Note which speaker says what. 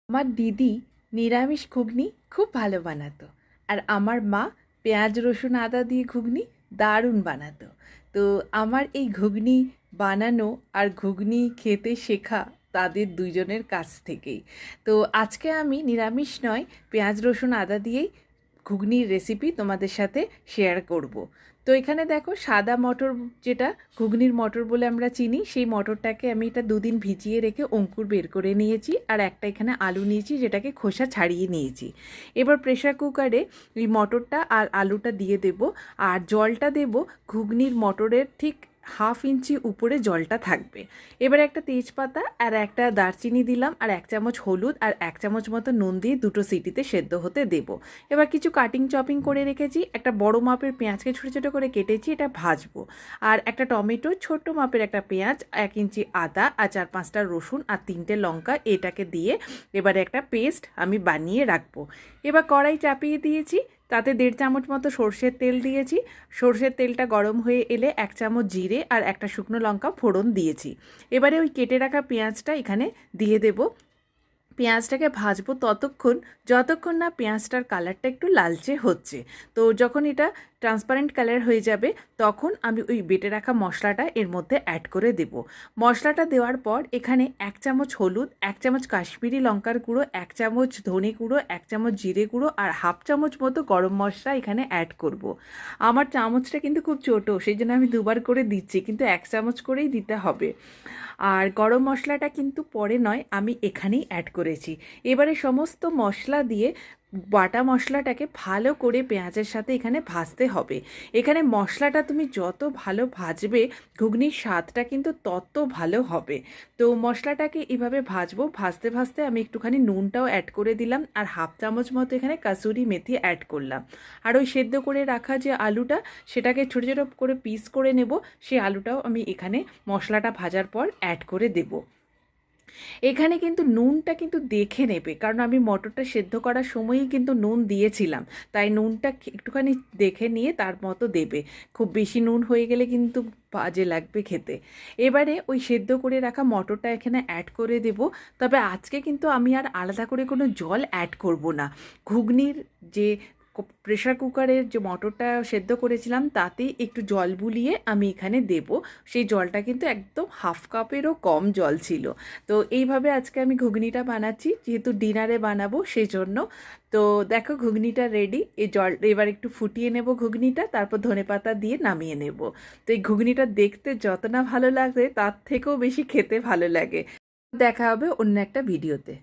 Speaker 1: আমার দিদি নিরামিষ ঘুগনি খুব ভালো বানাতো। আর আমার মা পেঁয়াজ রসুন আদা দিয়ে ঘুগনি দারুণ বানাতো। তো আমার এই ঘুগনি বানানো আর ঘুগনি খেতে শেখা তাদের দুইজনের কাছ থেকেই। তো আজকে আমি নিরামিষ নয়, পেঁয়াজ রসুন আদা দিয়েই ঘুগনির রেসিপি তোমাদের সাথে শেয়ার করব। তো এখানে দেখো, সাদা মটর, যেটা ঘুগনির মটর বলে আমরা চিনি, সেই মটরটাকে আমি এটা দুদিন ভিজিয়ে রেখে অঙ্কুর বের করে নিয়েছি। আর একটা এখানে আলু নিয়েছি, যেটাকে খোসা ছাড়িয়ে নিয়েছি। এবার প্রেশার কুকারে এই মটরটা আর আলুটা দিয়ে দেব। আর জলটা দেব ঘুগনির মটরের ঠিক 1/2 ইঞ্চি উপরে জলটা থাকবে। এবার একটা তেজপাতা আর একটা দারচিনি দিলাম, আর 1 চামচ হলুদ আর 1 চামচ মতো নুন দিয়ে 2টো সিটিতে সেদ্ধ হতে দেব। এবার কিছু কাটিং চপিং করে রেখেছি, একটা বড় মাপের পেঁয়াজকে ছোটো ছোটো করে কেটেছি, এটা ভাজবো। আর একটা টমেটো, ছোট্ট মাপের একটা পেঁয়াজ, 1 ইঞ্চি আদা আর 4-5টা রসুন আর 3টে লঙ্কা, এটাকে দিয়ে এবারে একটা পেস্ট আমি বানিয়ে রাখবো। এবার কড়াই চাপিয়ে দিয়েছি, তাতে 1.5 চামচ মতো সর্ষের তেল দিয়েছি। সর্ষের তেলটা গরম হয়ে এলে 1 চামচ জিরে আর একটা শুকনো লঙ্কা ফোড়ন দিয়েছি। এবারে ওই কেটে রাখা পেঁয়াজটা এখানে দিয়ে দেব। পেঁয়াজটাকে ভাজবো যতক্ষণ না পেঁয়াজটার কালারটা একটু লালচে হচ্ছে। তো যখন এটা ট্রান্সপারেন্ট কালার হয়ে যাবে, তখন আমি ওই বেটে রাখা মশলাটা এর মধ্যে অ্যাড করে দেব। মশলাটা দেওয়ার পর এখানে 1 চামচ হলুদ, 1 চামচ কাশ্মীরি লঙ্কার গুঁড়ো, 1 চামচ ধনে গুঁড়ো, 1 চামচ জিরে গুঁড়ো আর 1/2 চামচ মতো গরম মশলা এখানে অ্যাড করব। আমার চামচটা কিন্তু খুব ছোটো, সেই জন্য আমি দুবার করে দিচ্ছি, কিন্তু 1 চামচ করেই দিতে হবে। আর গরম মশলাটা কিন্তু পরে নয়, আমি এখানেই অ্যাড করেছি। এবারে সমস্ত মশলা দিয়ে বাটা মশলাটাকে ভালো করে পেঁয়াজের সাথে এখানে ভাজতে হবে। এখানে মশলাটা তুমি যত ভালো ভাজবে, ঘুগনির স্বাদটা কিন্তু তত ভালো হবে। তো মশলাটাকে এভাবে ভাজবো। ভাজতে ভাজতে আমি একটুখানি নুনটাও অ্যাড করে দিলাম, আর 1/2 চামচ মতো এখানে কাসুরি মেথি অ্যাড করলাম। আর ওই সেদ্ধ করে রাখা যে আলুটা, সেটাকে ছোটো ছোটো করে পিস করে নেব। সেই আলুটাও আমি এখানে মশলাটা ভাজার পর অ্যাড করে দেব। এখানে কিন্তু নুনটা কিন্তু দেখে নেবে, কারণ আমি মটরটা সেদ্ধ করার সময়ই কিন্তু নুন দিয়েছিলাম। তাই নুনটা একটুখানি দেখে নিয়ে তার মতো দেবে। খুব বেশি নুন হয়ে গেলে কিন্তু বাজে লাগবে খেতে। এবারে ওই সেদ্ধ করে রাখা মটরটা এখানে অ্যাড করে দেব। তবে আজকে কিন্তু আমি আর আলাদা করে কোনো জল অ্যাড করব না। ঘুগনির যে প্রেশার কুকারের যে মটরটা সেদ্ধ করেছিলাম, তাতেই একটু জল বুলিয়ে আমি এখানে দেব। সেই জলটা কিন্তু একদম 1/2 কাপেরও কম জল ছিল। তো এইভাবে আজকে আমি ঘুগনিটা বানাচ্ছি, যেহেতু ডিনারে বানাবো সেজন্য। তো দেখো, ঘুগনিটা রেডি। এই জল এবার একটু ফুটিয়ে নেব ঘুগনিটা, তারপর ধনেপাতা দিয়ে নামিয়ে নেব। তো এই ঘুগনিটা দেখতে যত না ভালো লাগে, তার থেকেও বেশি খেতে ভালো লাগে। দেখা হবে অন্য একটা ভিডিওতে।